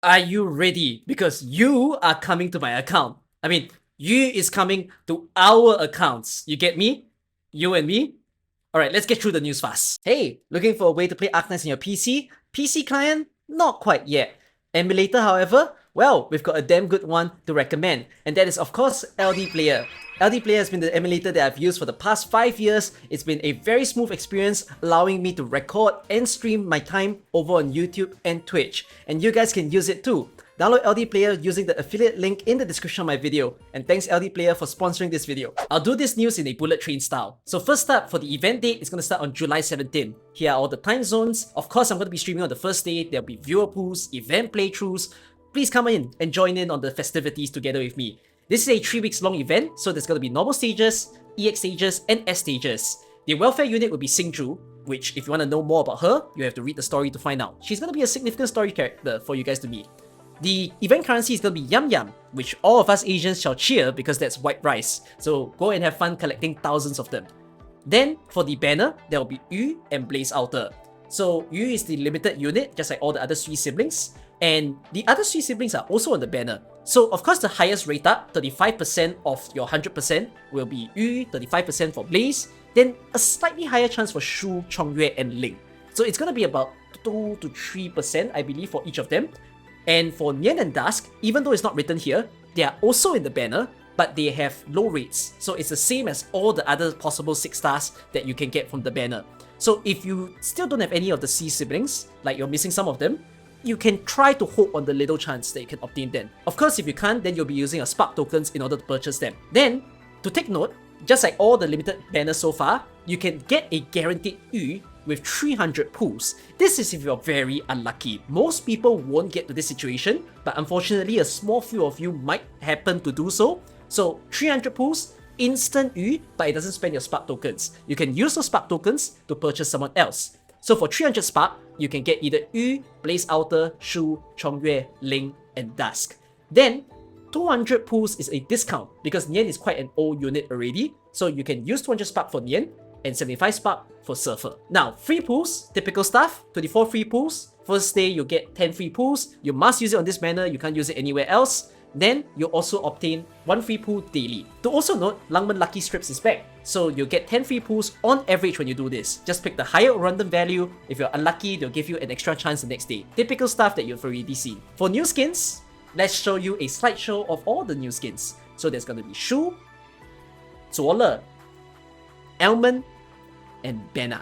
Are you ready? Because you are coming to my account. I mean, you is coming to our accounts. You get me? You and me? Alright, let's get through the news fast. Hey, looking for a way to play Arknights on your PC? PC client? Not quite yet. Emulator, however? Well, we've got a damn good one to recommend, and that is of course LD Player. LD Player has been the emulator that I've used for the past 5 years. It's been a very smooth experience, allowing me to record and stream my time over on YouTube and Twitch. And you guys can use it too. Download LD Player using the affiliate link in the description of my video. And thanks LD Player for sponsoring this video. I'll do this news in a bullet train style. So first up, for the event date, it's going to start on July 17. Here are all the time zones. Of course, I'm going to be streaming on the first day. There'll be viewer pools, event playthroughs. Please come in and join in on the festivities together with me. This is a 3 weeks long event, so there's going to be normal stages, EX stages, and S stages. The welfare unit will be Singju, which if you want to know more about her, you have to read the story to find out. She's going to be a significant story character for you guys to meet. The event currency is going to be Yum Yum, which all of us Asians shall cheer because that's white rice. So go and have fun collecting thousands of them. Then for the banner, there will be Yu and Blaze Outer. So Yu is the limited unit, just like all the other SUI siblings. And the other SUI siblings are also on the banner. So of course the highest rate up, 35% of your 100% will be Yu, 35% for Blaze, then a slightly higher chance for Shu, Chongyue, and Ling. So it's going to be about 2 to 3% I believe for each of them. And for Nian and Dusk, even though it's not written here, they are also in the banner, but they have low rates. So it's the same as all the other possible 6 stars that you can get from the banner. So if you still don't have any of the C siblings, like you're missing some of them, you can try to hope on the little chance that you can obtain them. Of course, if you can't, then you'll be using your spark tokens in order to purchase them. Then, to take note, just like all the limited banners so far, you can get a guaranteed Yu with 300 pulls. This is if you're very unlucky. Most people won't get to this situation, but unfortunately a small few of you might happen to do so. So 300 pulls, instant Yu, but it doesn't spend your spark tokens. You can use those spark tokens to purchase someone else. So for 300 spark, you can get either Yu, Blaze Outer, Shu, Chongyue, Ling, and Dusk. Then 200 pulls is a discount because Nian is quite an old unit already, so you can use 200 spark for Nian and 75 spark for Surfer. Now, free pulls, typical stuff, 24 free pulls. First day you get 10 free pulls. You must use it on this banner, you can't use it anywhere else. Then you also obtain 1 free pool daily. To also note, Langman Lucky Strips is back, so you'll get 10 free pools on average when you do this. Just pick the higher random value. If you're unlucky, they'll give you an extra chance the next day. Typical stuff that you've already seen. For new skins, let's show you a slideshow of all the new skins. So there's gonna be Shu, Zuoler, Elman, and Benna.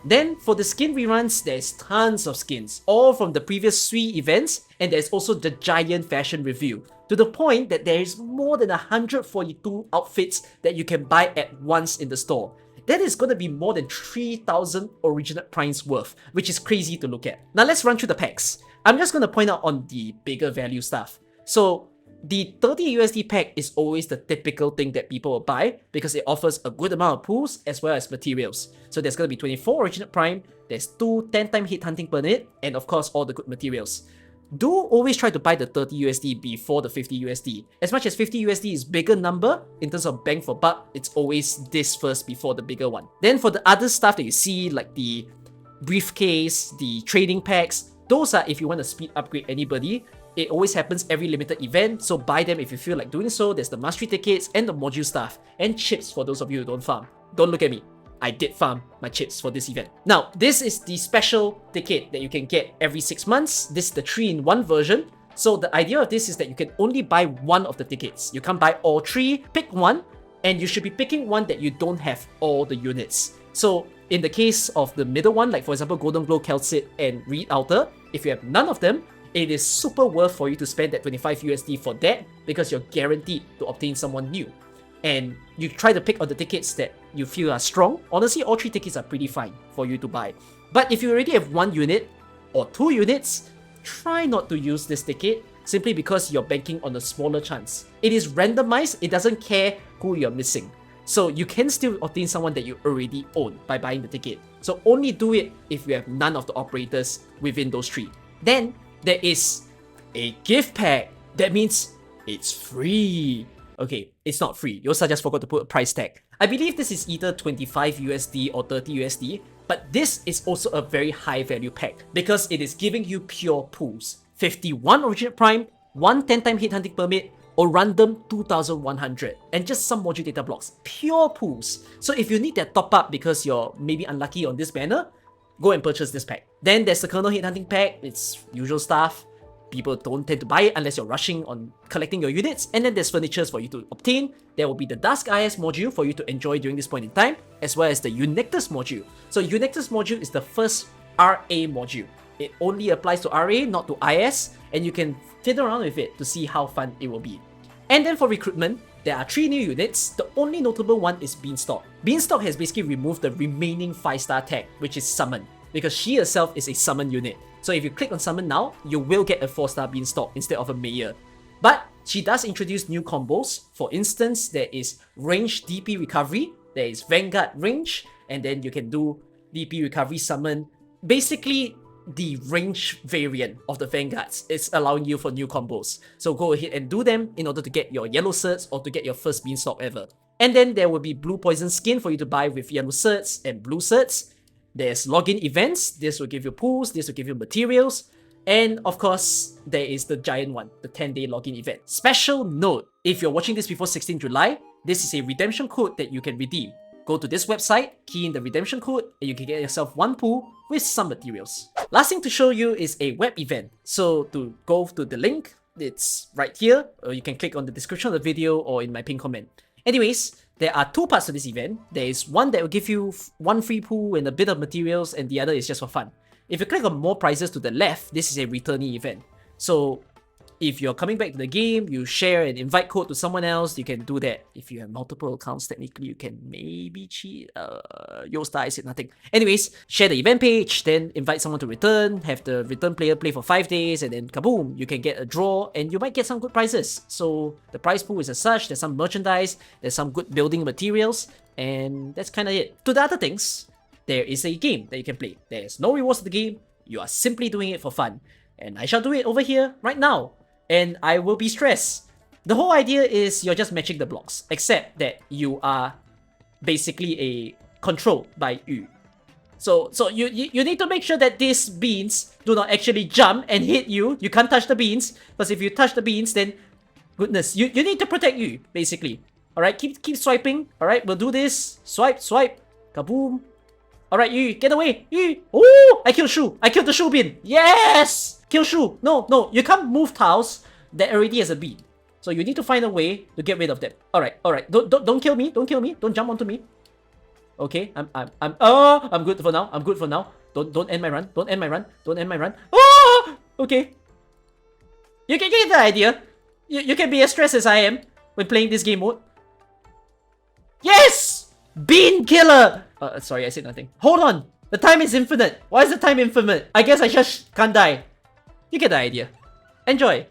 Then for the skin reruns, there's tons of skins, all from the previous SUI events, and there's also the giant fashion review, to the point that there is more than 142 outfits that you can buy at once in the store. That is going to be more than 3,000 original primes worth, which is crazy to look at. Now let's run through the packs. I'm just going to point out on the bigger value stuff. So the 30 USD pack is always the typical thing that people will buy because it offers a good amount of pools as well as materials. So there's going to be 24 original prime, there's 2 10-time hit hunting per minute, and of course all the good materials. Do always try to buy the 30 USD before the 50 USD. As much as 50 USD is bigger number in terms of bang for buck, it's always this first before the bigger one. Then for the other stuff that you see, like the briefcase, the trading packs, those are if you want to speed upgrade anybody. It always happens every limited event, so buy them if you feel like doing so. There's the mastery tickets and the module stuff, and chips for those of you who don't farm. Don't look at me. I did farm my chips for this event. Now, this is the special ticket that you can get every 6 months. This is the 3-in-1 version. So the idea of this is that you can only buy one of the tickets. You can't buy all 3, pick one, and you should be picking one that you don't have all the units. So in the case of the middle one, like for example Golden Glow, Calcit, and Reed Outer, if you have none of them, it is super worth for you to spend that 25 USD for that because you're guaranteed to obtain someone new. And you try to pick on the tickets that you feel are strong. Honestly, all 3 tickets are pretty fine for you to buy. But if you already have 1 unit or 2 units, try not to use this ticket simply because you're banking on a smaller chance. It is randomized, it doesn't care who you're missing. So you can still obtain someone that you already own by buying the ticket. So only do it if you have none of the operators within those 3. Then there is a gift pack. That means it's free. Okay, it's not free. Yosa just forgot to put a price tag. I believe this is either 25 USD or 30 USD, but this is also a very high value pack because it is giving you pure pools. 51 Originate Prime, 1 10-time hit hunting permit, or random 2100, and just some module data blocks. Pure pools. So if you need that top up because you're maybe unlucky on this banner, go and purchase this pack. Then there's the Kernel Hit Hunting pack. It's usual stuff. People don't tend to buy it unless you're rushing on collecting your units. And then there's furnitures for you to obtain. There will be the Dusk IS module for you to enjoy during this point in time, as well as the Unectus module. So Unectus module is the first RA module. It only applies to RA, not to IS, and you can fiddle around with it to see how fun it will be. And then for recruitment, there are 3 new units. The only notable one is Beanstalk. Beanstalk has basically removed the remaining 5-star tag, which is Summon, because she herself is a Summon unit. So if you click on Summon now, you will get a 4-star Beanstalk instead of a Mayor. But she does introduce new combos. For instance, there is Range DP Recovery, there is Vanguard Range, and then you can do DP Recovery Summon. Basically, the range variant of the Vanguards is allowing you for new combos. So go ahead and do them in order to get your yellow certs or to get your first Beanstalk ever. And then there will be blue poison skin for you to buy with yellow certs and blue certs. There's login events. This will give you pools, this will give you materials. And of course, there is the giant one, the 10-day login event. Special note, if you're watching this before 16 July, this is a redemption code that you can redeem. Go to this website, key in the redemption code, and you can get yourself 1 pool with some materials. Last thing to show you is a web event. So to go to the link, it's right here, or you can click on the description of the video or in my pinned comment. Anyways, there are 2 parts to this event. There is one that will give you 1 free pool and a bit of materials, and the other is just for fun. If you click on more prizes to the left, this is a returnee event. So if you're coming back to the game, you share an invite code to someone else, you can do that. If you have multiple accounts, technically you can maybe cheat. Yosta, I said nothing. Anyways, share the event page, then invite someone to return, have the return player play for 5 days, and then kaboom, you can get a draw, and you might get some good prizes. So the prize pool is as such, there's some merchandise, there's some good building materials, and that's kind of it. To the other things, there is a game that you can play. There's no rewards to the game, you are simply doing it for fun. And I shall do it over here right now. And I will be stressed. The whole idea is you're just matching the blocks, except that you are basically controlled by Yu. So you need to make sure that these beans do not actually jump and hit you. You can't touch the beans, because if you touch the beans, then goodness, you need to protect Yu, basically. Alright, keep swiping. Alright, we'll do this. Swipe, kaboom. Alright, Yu, get away. Yu. Oh, I killed Shu. I killed the Shu bin. Yes! Kill Shu. No, you can't move tiles that already has a beam. So you need to find a way to get rid of them. Alright. Don't kill me. Don't jump onto me. Okay, I'm good for now. Don't end my run. Oh! Okay. You can get the idea. You can be as stressed as I am when playing this game mode. Yes! Bean killer! Sorry, I said nothing. Hold on. The time is infinite. Why is the time infinite? I guess I just can't die. You get the idea. Enjoy.